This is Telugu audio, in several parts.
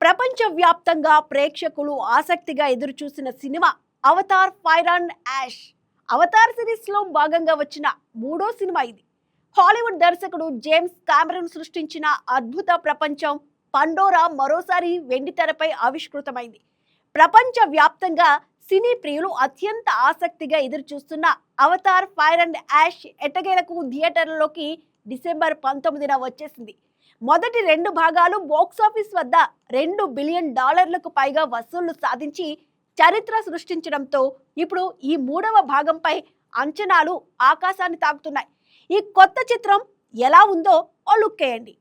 ప్రపంచవ్యాప్తంగా ప్రేక్షకులు ఆసక్తిగా ఎదురుచూసిన సినిమా Avatar fire and ash. Avatar series లో భాగంగా వచ్చిన మూడో సినిమా ఇది. హాలీవుడ్ దర్శకుడు జేమ్స్ కామెరూన్ సృష్టించిన అద్భుత ప్రపంచం పండోరా మరోసారి వెండితెరపై ఆవిష్కృతమైంది. ప్రపంచ వ్యాప్తంగా సినీ ప్రియులు అత్యంత ఆసక్తిగా ఎదురుచూస్తున్న అవతార్ ఫైర్ అండ్ యాష్ ఎట్టకేలకు థియేటర్లలోకి డిసెంబర్ 19న వచ్చేసింది. మొదటి రెండు భాగాలు బాక్సాఫీస్ వద్ద $2 బిలియన్ పైగా వసూళ్లు సాధించి చరిత్ర సృష్టించడంతో ఇప్పుడు ఈ మూడవ భాగంపై అంచనాలు ఆకాశాన్ని తాకుతున్నాయి. ఈ కొత్త చిత్రం ఎలా ఉందో ఓ లుక్ వేయండి.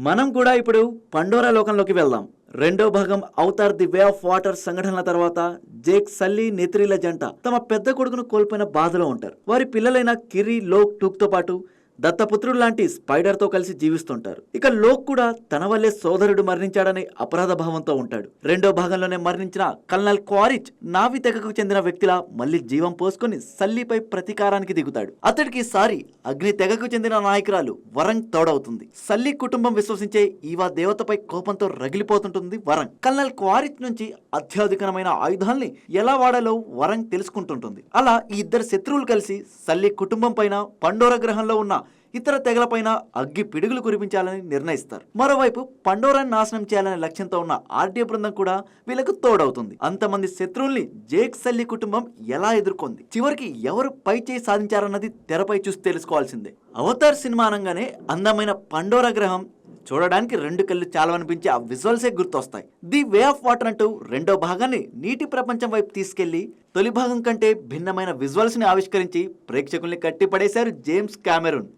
మనం కూడా ఇప్పుడు పండోరా లోకంలోకి వెళ్దాం. రెండో భాగం Avatar the way of water సంఘటనల తర్వాత జేక్ సల్లీ నెత్రిల జంట తమ పెద్ద కొడుకును కోల్పోయిన బాధలో ఉంటారు. వారి పిల్లలైన కిరి, లోక్, టూక్ తో పాటు దత్తపుత్రుడు లాంటి స్పైడర్ తో కలిసి జీవిస్తుంటారు. ఇక లోక్ కూడా తన వల్లే సోదరుడు మరణించాడనే అపరాధ భావంతో ఉంటాడు. రెండో భాగంలోనే మరణించిన కల్నల్ క్వారిచ్ నావి తెగకు చెందిన వ్యక్తిలా మళ్లీ జీవం పోసుకొని సల్లీపై ప్రతీకారానికి దిగుతాడు. అతడికి సారి అగ్ని తెగకు చెందిన నాయకురాలు వరంగ్ తోడవుతుంది. సల్లీ కుటుంబం విశ్వసించే ఈవా దేవతపై కోపంతో రగిలిపోతుంటుంది వరంగ్. కల్నల్ క్వారిచ్ నుంచి అత్యాధునికమైన ఆయుధాల్ని ఎలా వాడాలో వరంగ్ తెలుసుకుంటుంటుంది. అలా ఈ ఇద్దరు శత్రువులు కలిసి సల్లీ కుటుంబం పైన, పండోరా గ్రహంలో ఉన్న ఇతర తెగలపైన అగ్గి పిడుగులు కురిపించాలని నిర్ణయిస్తారు. మరోవైపు పండోరాని నాశనం చేయాలనే లక్ష్యంతో ఉన్న ఆర్డీఏ బృందం కూడా వీళ్ళకు తోడవుతుంది. అంతమంది శత్రువుల్ని జేక్ సల్లీ కుటుంబం ఎలా ఎదుర్కొంది, చివరికి ఎవరు పై చేయి సాధించారన్నది తెరపై చూసి తెలుసుకోవాల్సిందే. అవతార్ సినిమా అనగానే అందమైన పండోరా గ్రహం, చూడడానికి రెండు కళ్ళు చాలవనిపించే ఆ విజువల్సే గుర్తొస్తాయి. ది వే ఆఫ్ వాటర్ అంటూ రెండో భాగాన్ని నీటి ప్రపంచం వైపు తీసుకెళ్లి తొలి భాగం కంటే భిన్నమైన విజువల్స్ ని ఆవిష్కరించి ప్రేక్షకుల్ని కట్టిపడేశారు జేమ్స్ కామెరూన్.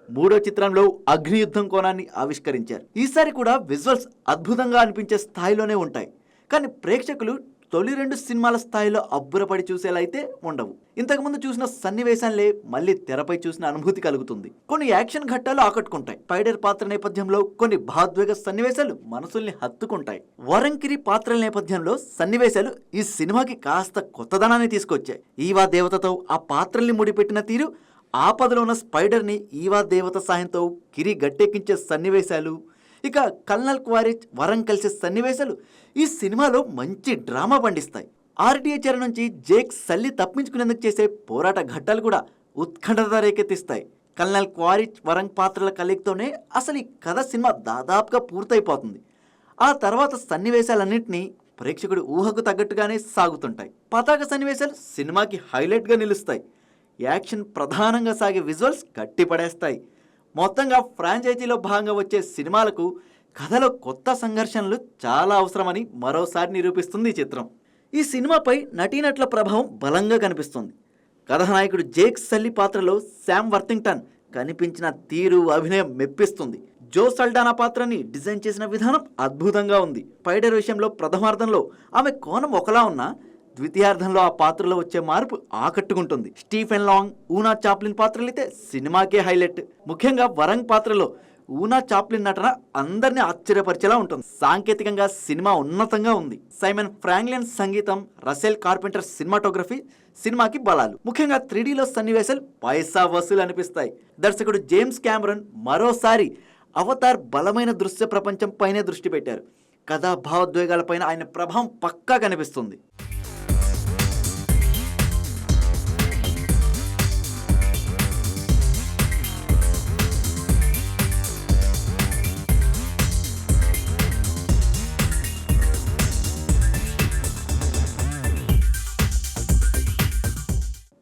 మూడో చిత్రంలో అగ్నియుద్ధం కోణాన్ని ఆవిష్కరించారు. ఈసారి కూడా విజువల్స్ అద్భుతంగా అనిపించే స్థాయిలోనే ఉంటాయి. కానీ ప్రేక్షకులు తొలి రెండు సినిమాల స్థాయిలో అబ్బురపడి చూసేలా అయితే ఉండవు. ఇంతకుముందు చూసిన సన్నివేశాలే మళ్ళీ తెరపై చూసిన అనుభూతి కలుగుతుంది. కొన్ని యాక్షన్ ఘట్టాలు ఆకట్టుకుంటాయి. స్పైడర్ పాత్ర నేపథ్యంలో కొన్ని భావోద్వేగ సన్నివేశాలు మనసుల్ని హత్తుకుంటాయి. వరంకిరి పాత్రల నేపథ్యంలో సన్నివేశాలు ఈ సినిమాకి కాస్త కొత్తదనాన్ని తీసుకొచ్చాయి. ఈవా దేవతతో ఆ పాత్రల్ని ముడిపెట్టిన తీరు, ఆపదలో ఉన్న స్పైడర్ ని ఈవా దేవత సాయంతో కిరి గట్టెక్కించే సన్నివేశాలు, ఇక కల్నల్ క్వారిచ్ వరంగ్ కలిసే సన్నివేశాలు ఈ సినిమాలో మంచి డ్రామా పండిస్తాయి. ఆర్డీఏ చెర నుంచి జేక్ సల్లీ తప్పించుకునేందుకు చేసే పోరాట ఘట్టాలు కూడా ఉత్కంఠత రేకెత్తిస్తాయి. కల్నల్ క్వారిచ్ వరంగ్ పాత్రల కలయికతోనే అసలు ఈ కథ సినిమా దాదాపుగా పూర్తయిపోతుంది. ఆ తర్వాత సన్నివేశాలన్నింటినీ ప్రేక్షకుడు ఊహకు తగ్గట్టుగానే సాగుతుంటాయి. పతాక సన్నివేశాలు సినిమాకి హైలైట్గా నిలుస్తాయి. యాక్షన్ ప్రధానంగా సాగే విజువల్స్ కట్టిపడేస్తాయి. మొత్తంగా ఫ్రాంచైజీలో భాగంగా వచ్చే సినిమాలకు కథలో కొత్త సంఘర్షణలు చాలా అవసరమని మరోసారి నిరూపిస్తుంది ఈ చిత్రం. ఈ సినిమాపై నటీనటుల ప్రభావం బలంగా కనిపిస్తుంది. కథానాయకుడు జేక్ సల్లీ పాత్రలో శామ్ వర్తింగ్టన్ కనిపించిన తీరు, అభినయం మెప్పిస్తుంది. జో సల్డానా పాత్రని డిజైన్ చేసిన విధానం అద్భుతంగా ఉంది. స్పైడర్ విషయంలో ప్రథమార్థంలో ఆమె కోణం ఒకలా ఉన్నా ద్వితీయార్థంలో ఆ పాత్రలో వచ్చే మార్పు ఆకట్టుకుంటుంది. స్టీఫెన్ లాంగ్, ఊనా చాప్లిన్ పాత్రలైతే సినిమాకే హైలైట్. ముఖ్యంగా వరంగ్ పాత్రలో ఊనా చాప్లిన్ నటన అందరినీ ఆశ్చర్యపరిచేలా ఉంటుంది. సాంకేతికంగా సినిమా ఉన్నతంగా ఉంది. సైమన్ ఫ్రాంక్లిన్ సంగీతం, రసెల్ కార్పెంటర్ సినిమాటోగ్రఫీ సినిమాకి బలాలు. ముఖ్యంగా 3Dలో సన్నివేశాలు పైసా వసూలు అనిపిస్తాయి. దర్శకుడు జేమ్స్ కామెరూన్ మరోసారి అవతార్ బలమైన దృశ్య ప్రపంచం పైనే దృష్టి పెట్టారు. కథా భావోద్వేగాలపైన ఆయన ప్రభావం పక్కా కనిపిస్తుంది.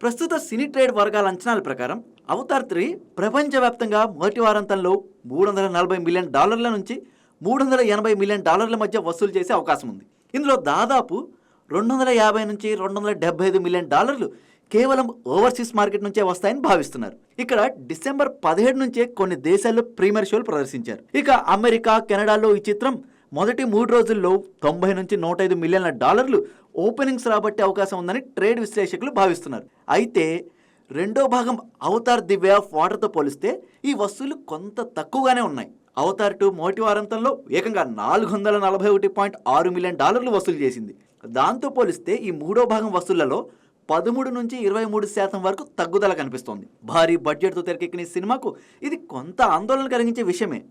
ప్రస్తుత సినీ ట్రేడ్ వర్గాల అంచనాల ప్రకారం అవతార్ 3 ప్రపంచవ్యాప్తంగా మొదటి వారాంతంలో $340 మిలియన్ నుంచి $380 మిలియన్ మధ్య వసూలు చేసే అవకాశం ఉంది. ఇందులో దాదాపు 250 నుంచి 275 మిలియన్ డాలర్లు కేవలం ఓవర్సీస్ మార్కెట్ నుంచే వస్తాయని భావిస్తున్నారు. ఇక్కడ డిసెంబర్ 17 నుంచే కొన్ని దేశాల్లో ప్రీమియర్ షోలు ప్రదర్శించారు. ఇక అమెరికా, కెనడాలో ఈ చిత్రం మొదటి 3 రోజుల్లో 90 నుంచి 105 మిలియన్ల డాలర్లు ఓపెనింగ్స్ రాబట్టే అవకాశం ఉందని ట్రేడ్ విశ్లేషకులు భావిస్తున్నారు. అయితే రెండో భాగం అవతార్ ది వే ఆఫ్ వాటర్తో పోలిస్తే ఈ వసూలు కొంత తక్కువగానే ఉన్నాయి. అవతార్ 2 మొదటి వారాంతంలో ఏకంగా $441.6 మిలియన్ వసూలు చేసింది. దాంతో పోలిస్తే ఈ మూడో భాగం వసూళ్లలో 13 నుంచి 23% వరకు తగ్గుదల కనిపిస్తోంది. భారీ బడ్జెట్తో తెరకెక్కిన ఈ సినిమాకు ఇది కొంత ఆందోళన కలిగించే విషయమే.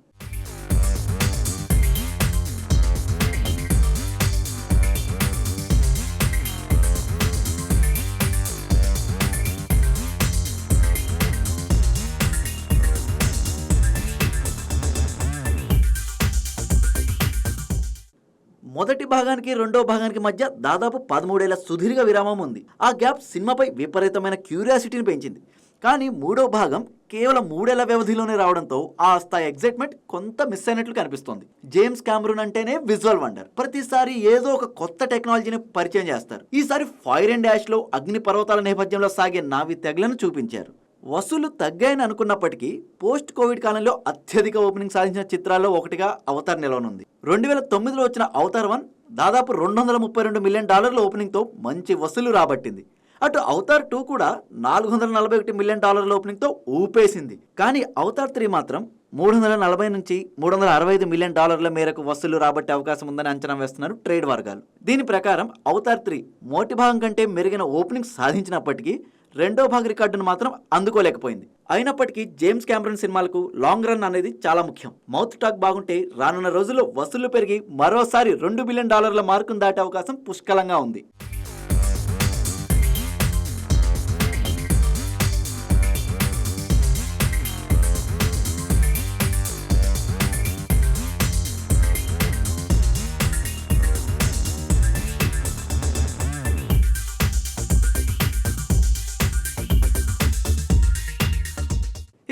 మొదటి భాగానికి రెండో భాగానికి మధ్య దాదాపు 13 ఏళ్ల సుదీర్ఘ విరామం ఉంది. ఆ గ్యాప్ సినిమాపై విపరీతమైన క్యూరియాసిటీని పెంచింది. కానీ మూడో భాగం కేవలం 3 ఏళ్ల వ్యవధిలోనే రావడంతో ఆ స్థాయి ఎగ్జైట్మెంట్ కొంత మిస్ అయినట్లు కనిపిస్తోంది. జేమ్స్ కామెరూన్ అంటేనే విజువల్ వండర్. ప్రతిసారి ఏదో ఒక కొత్త టెక్నాలజీని పరిచయం చేస్తారు. ఈసారి ఫైర్ అండ్ యాష్ లో అగ్ని పర్వతాల నేపథ్యంలో సాగే నావి తెగలను చూపించారు. వసూలు తగ్గాయని అనుకున్నప్పటికీ పోస్ట్ కోవిడ్ కాలంలో అత్యధిక ఓపెనింగ్ సాధించిన చిత్రాల్లో ఒకటిగా అవతార్ నిలవనుంది. 2009లో వచ్చిన అవతార్ 1 దాదాపు $232 మిలియన్ ఓపెనింగ్తో మంచి వసూలు రాబట్టింది. అటు అవతార్ 2 కూడా $441 మిలియన్ ఓపెనింగ్తో ఊపేసింది. కానీ అవతార్ 3 మాత్రం 340 నుంచి 365 మిలియన్ మేరకు వసూలు రాబట్టే అవకాశం ఉందని అంచనా వేస్తున్నారు ట్రేడ్ వర్గాలు. దీని ప్రకారం అవతార్ 3 మొదటి భాగం కంటే మెరుగైన ఓపెనింగ్ సాధించినప్పటికీ రెండో భాగ రికార్డును మాత్రం అందుకోలేకపోయింది. అయినప్పటికీ జేమ్స్ కామెరూన్ సినిమాలకు లాంగ్ రన్ అనేది చాలా ముఖ్యం. మౌత్ టాక్ బాగుంటే రానున్న రోజుల్లో వసూళ్లు పెరిగి మరోసారి $2 బిలియన్ మార్కును దాటే అవకాశం పుష్కలంగా ఉంది.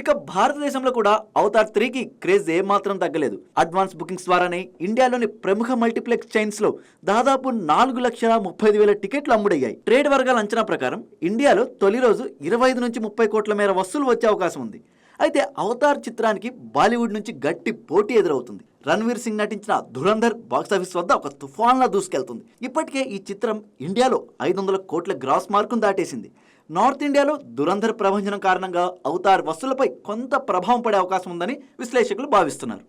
ఇక భారతదేశంలో కూడా అవతార్ 3కి క్రేజ్ ఏమాత్రం తగ్గలేదు. అడ్వాన్స్ బుకింగ్స్ ద్వారానే ఇండియాలోని ప్రముఖ మల్టీప్లెక్స్ చైన్స్ లో దాదాపు 4,35,000 టికెట్లు అమ్ముడయ్యాయి. ట్రేడ్ వర్గాల అంచనా ప్రకారం ఇండియాలో తొలి రోజు 25 నుంచి 30 కోట్ల మేర వసూలు వచ్చే అవకాశం ఉంది. అయితే అవతార్ చిత్రానికి బాలీవుడ్ నుంచి గట్టి పోటీ ఎదురవుతుంది. రణ్వీర్ సింగ్ నటించిన ధురంధర్ బాక్సాఫీస్ వద్ద ఒక తుఫాన్లా దూసుకెళ్తుంది. ఇప్పటికే ఈ చిత్రం ఇండియాలో 500 కోట్ల గ్రాస్ మార్కును దాటేసింది. నార్త్ ఇండియాలో ధురంధర్ ప్రభంజనం కారణంగా అవతార్ వసూళ్లపై కొంత ప్రభావం పడే అవకాశం ఉందని విశ్లేషకులు భావిస్తున్నారు.